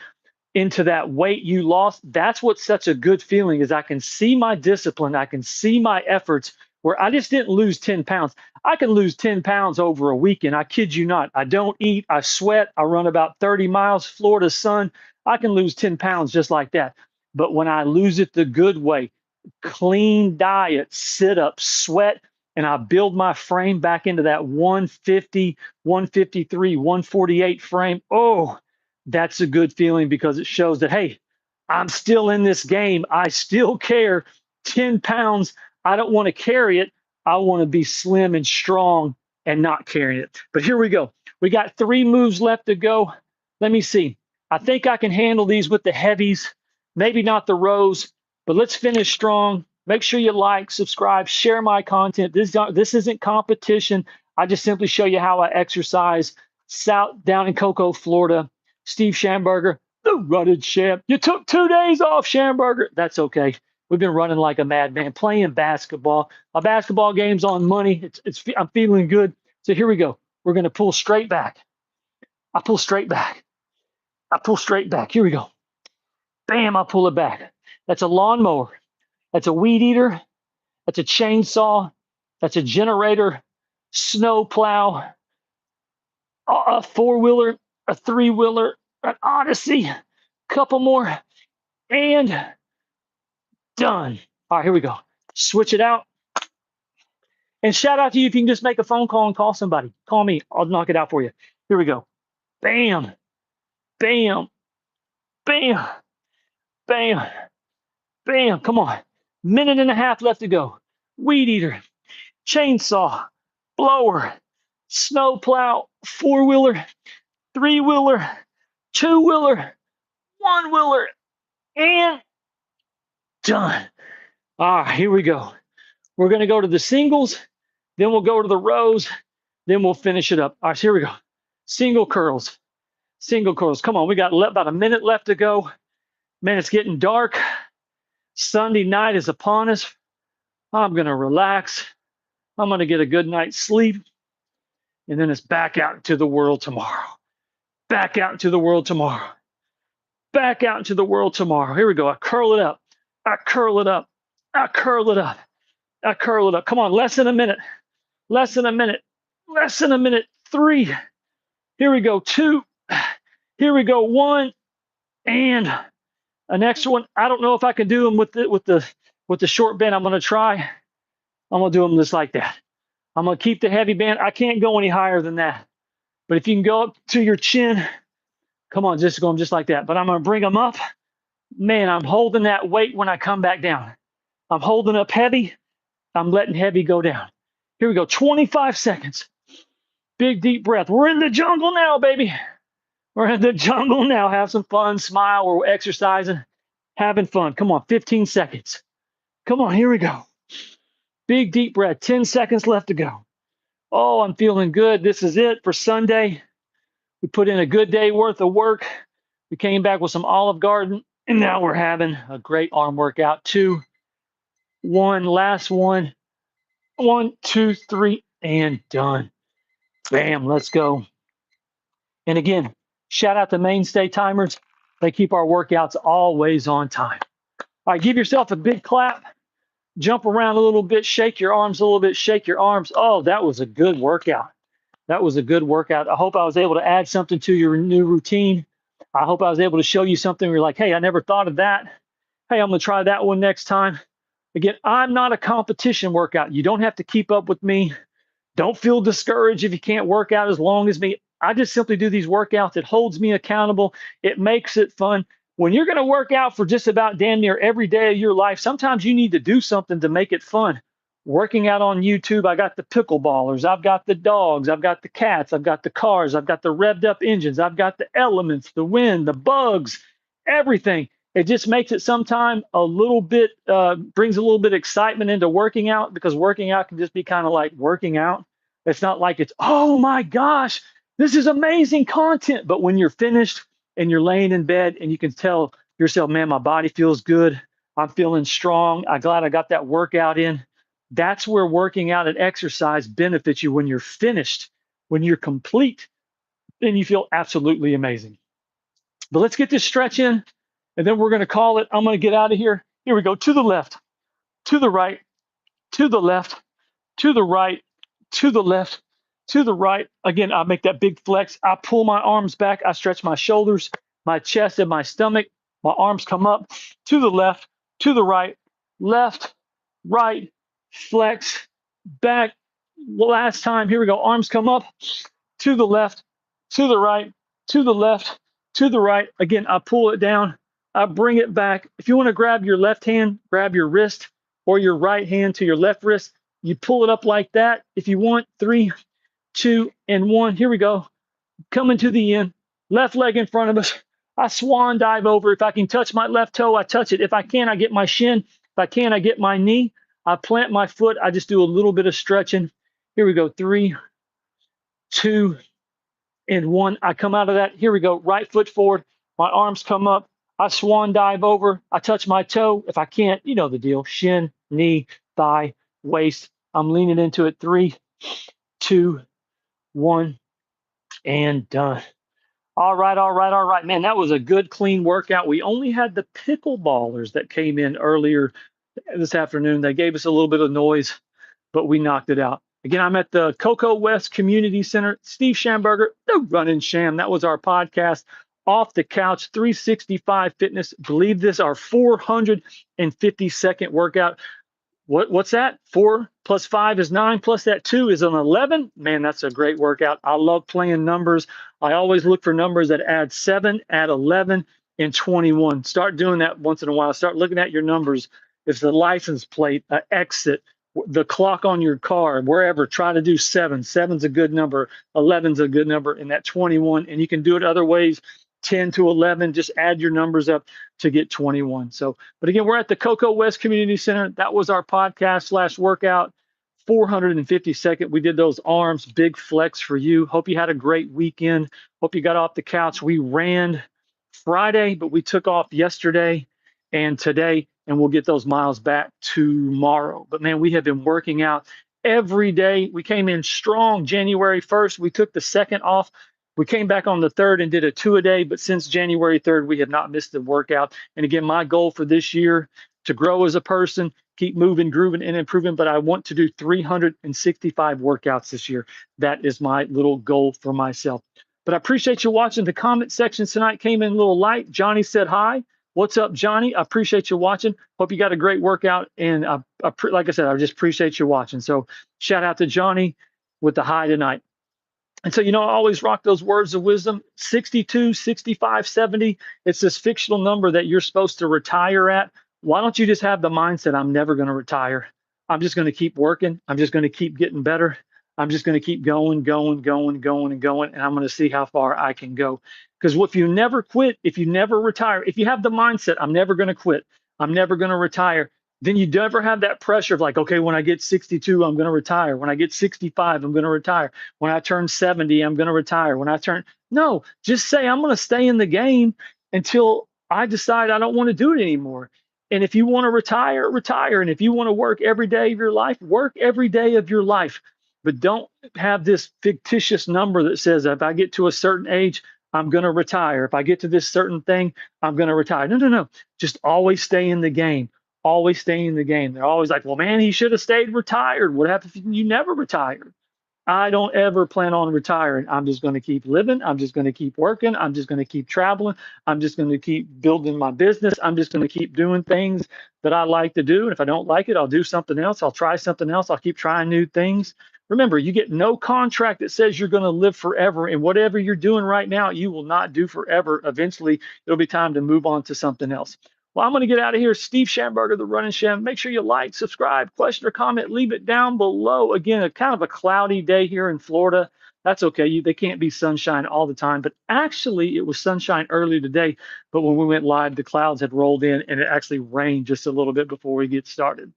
into that weight you lost. That's what's such a good feeling, is I can see my discipline. I can see my efforts where I just didn't lose 10 pounds. I can lose 10 pounds over a weekend. I kid you not. I don't eat. I sweat. I run about 30 miles, Florida sun. I can lose 10 pounds just like that. But when I lose it the good way, clean diet, sit up, sweat, and I build my frame back into that 150, 153, 148 frame. Oh, that's a good feeling, because it shows that, hey, I'm still in this game. I still care. 10 pounds, I don't want to carry it. I want to be slim and strong and not carrying it. But here we go. We got 3 moves left to go. Let me see. I think I can handle these with the heavies, maybe not the rows, but let's finish strong. Make sure you like, subscribe, share my content. This isn't competition. I just simply show you how I exercise. South down in Cocoa, Florida. Steve Schamberger, the rutted champ. You took 2 days off, Schamberger. That's okay. We've been running like a madman, playing basketball. My basketball game's on money. I'm feeling good. So here we go. We're going to pull straight back. I pull straight back. I pull straight back. Here we go. Bam, I pull it back. That's a lawnmower. That's a weed eater. That's a chainsaw. That's a generator, snow plow, a 4-wheeler, a 3-wheeler, an Odyssey, couple more, and done. All right, here we go. Switch it out. And shout out to you if you can just make a phone call and call somebody. Call me. I'll knock it out for you. Here we go. Bam, bam, bam, bam, bam. Come on. 1.5 minutes left to go. Weed eater, chainsaw, blower, snow plow, 4-wheeler, 3-wheeler, 2-wheeler, 1-wheeler, and done. All right, here we go. We're going to go to the singles, Then we'll go to the rows. Then we'll finish it up. All right, so here we go. Single curls. Single curls. Come on, we got about a minute left to go. Man, it's getting dark. Sunday night is upon us. I'm going to relax. I'm going to get a good night's sleep. And then it's back out into the world tomorrow. Back out into the world tomorrow. Back out into the world tomorrow. Here we go. I curl it up. I curl it up. I curl it up. I curl it up. Come on, less than a minute. Less than a minute. Less than a minute. 3. Here we go. 2. Here we go. 1. And an extra one. I don't know if I can do them with the short band. I'm going to try. I'm going to do them just like that. I'm going to keep the heavy band. I can't go any higher than that. But if you can go up to your chin, come on, just go them just like that. But I'm going to bring them up. Man, I'm holding that weight when I come back down. I'm holding up heavy. I'm letting heavy go down. Here we go. 25 seconds. Big, deep breath. We're in the jungle now, baby. We're in the jungle now. Have some fun. Smile. We're exercising. Having fun. Come on. 15 seconds. Come on. Here we go. Big, deep breath. 10 seconds left to go. Oh, I'm feeling good. This is it for Sunday. We put in a good day worth of work. We came back with some Olive Garden, and now we're having a great arm workout. 2, 1, last one. 1, 2, 3, and done. Bam, let's go. And again, shout out to Mainstay Timers. They keep our workouts always on time. All right, give yourself a big clap. Jump around a little bit, shake your arms a little bit, shake your arms. Oh, that was a good workout. That was a good workout. I hope I was able to add something to your new routine. I hope I was able to show you something where you're like, hey, I never thought of that. Hey, I'm going to try that one next time. Again, I'm not a competition workout. You don't have to keep up with me. Don't feel discouraged if you can't work out as long as me. I just simply do these workouts. It holds me accountable. It makes it fun. When you're going to work out for just about damn near every day of your life, sometimes you need to do something to make it fun. Working out on YouTube, I got the pickleballers, I've got the dogs, I've got the cats, I've got the cars, I've got the revved up engines, I've got the elements, the wind, the bugs, everything. It just makes it sometime a little bit, brings a little bit of excitement into working out, because working out can just be kind of like working out. It's not like it's, oh my gosh, this is amazing content. But when you're finished and you're laying in bed and you can tell yourself, man, my body feels good. I'm feeling strong. I'm glad I got that workout in. That's where working out and exercise benefits you. When you're finished, when you're complete, then you feel absolutely amazing. But let's get this stretch in, and then we're going to call it. I'm going to get out of here. Here we go. To the left, to the right, to the left, to the right, to the left, to the right. Again, I make that big flex. I pull my arms back. I stretch my shoulders, my chest, and my stomach. My arms come up to the left, to the right, left, right, flex, back. Last time. Here we go. Arms come up to the left, to the right, to the left, to the right. Again, I pull it down. I bring it back. If you want to grab your left hand, grab your wrist, or your right hand to your left wrist. You pull it up like that. If you want, 3, 2, and 1. Here we go. Coming to the end. Left leg in front of us. I swan dive over. If I can touch my left toe, I touch it. If I can, I get my shin. If I can, I get my knee. I plant my foot. I just do a little bit of stretching. Here we go. 3, 2, and 1. I come out of that. Here we go. Right foot forward. My arms come up. I swan dive over. I touch my toe. If I can't, you know the deal. Shin, knee, thigh, waist. I'm leaning into it. 3, 2, 1, and done. All right, all right, all right. Man, that was a good, clean workout. We only had the pickleballers that came in earlier this afternoon. They gave us a little bit of noise, but we knocked it out. Again, I'm at the Cocoa West Community Center. Steve Schamberger, the Running Sham. That was our podcast. Off the Couch 365 Fitness. Believe this, our 452nd workout. What's that? 4 plus 5 is 9, plus that 2 is an 11. Man, that's a great workout. I love playing numbers. I always look for numbers that add 7, add 11, and 21. Start doing that once in a while. Start looking at your numbers. If the license plate, exit, the clock on your car, wherever, try to do 7. 7's a good number. 11's a good number, and that 21. And you can do it other ways. 10 to 11, just add your numbers up to get 21. So, but again, we're at the Cocoa West Community Center. That was our podcast / workout. 452nd. We did those arms, big flex for you. Hope you had a great weekend. Hope you got off the couch. We ran Friday, but we took off yesterday and today, and we'll get those miles back tomorrow. But man, we have been working out every day. We came in strong January 1st. We took the 2nd off. We came back on the 3rd and did a 2 a day. But since January 3rd, we have not missed a workout. And again, my goal for this year to grow as a person, keep moving, grooving, and improving. But I want to do 365 workouts this year. That is my little goal for myself. But I appreciate you watching. The comment section tonight came in a little light. Johnny said hi. What's up, Johnny? I appreciate you watching. Hope you got a great workout. And like I said, I just appreciate you watching. So shout out to Johnny with the hi tonight. And so, I always rock those words of wisdom. 62, 65, 70. It's this fictional number that you're supposed to retire at. Why don't you just have the mindset, I'm never going to retire. I'm just going to keep working. I'm just going to keep getting better. I'm just going to keep going, going, going, going, and going. And I'm going to see how far I can go. Because if you never quit, if you never retire, if you have the mindset, I'm never going to quit, I'm never going to retire, then you never have that pressure of like, okay, when I get 62, I'm going to retire. When I get 65, I'm going to retire. When I turn 70, I'm going to retire. No, just say, I'm going to stay in the game until I decide I don't want to do it anymore. And if you want to retire, retire. And if you want to work every day of your life, work every day of your life. But don't have this fictitious number that says, if I get to a certain age, I'm going to retire. If I get to this certain thing, I'm going to retire. No, no, no. Just always stay in the game. Always stay in the game. They're always like, well, man, he should have stayed retired. What happened if you never retired? I don't ever plan on retiring. I'm just going to keep living. I'm just going to keep working. I'm just going to keep traveling. I'm just going to keep building my business. I'm just going to keep doing things that I like to do. And if I don't like it, I'll do something else. I'll try something else. I'll keep trying new things. Remember, you get no contract that says you're going to live forever. And whatever you're doing right now, you will not do forever. Eventually, it'll be time to move on to something else. Well, I'm going to get out of here. Steve Schamberger, the Running Sham. Make sure you like, subscribe, question or comment, leave it down below. Again, a kind of a cloudy day here in Florida. That's okay. They can't be sunshine all the time. But actually, it was sunshine earlier today. But when we went live, the clouds had rolled in and it actually rained just a little bit before we get started.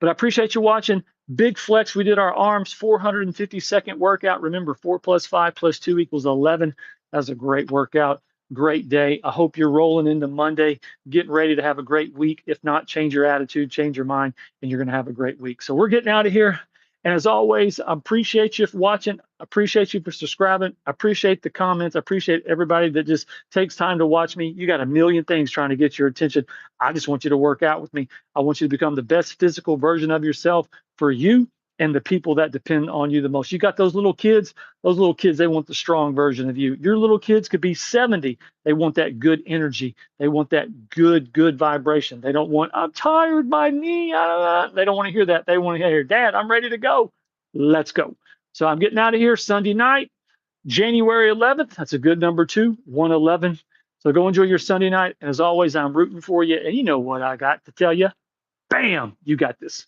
But I appreciate you watching. Big flex. We did our arms 452nd workout. Remember, 4 + 5 + 2 = 11. That's a great workout. Great day. I hope you're rolling into Monday, getting ready to have a great week. If not, change your attitude, change your mind, and you're going to have a great week. So we're getting out of here. And as always, I appreciate you for watching. I appreciate you for subscribing. I appreciate the comments. I appreciate everybody that just takes time to watch me. You got a million things trying to get your attention. I just want you to work out with me. I want you to become the best physical version of yourself for you and the people that depend on you the most. You got those little kids, they want the strong version of you. Your little kids could be 70. They want that good energy. They want that good vibration. They don't want, I'm tired, my knee. They don't want to hear that. They want to hear, Dad, I'm ready to go. Let's go. So I'm getting out of here Sunday night, January 11th. That's a good number too, 111. So go enjoy your Sunday night. And as always, I'm rooting for you. And you know what I got to tell you? Bam, you got this.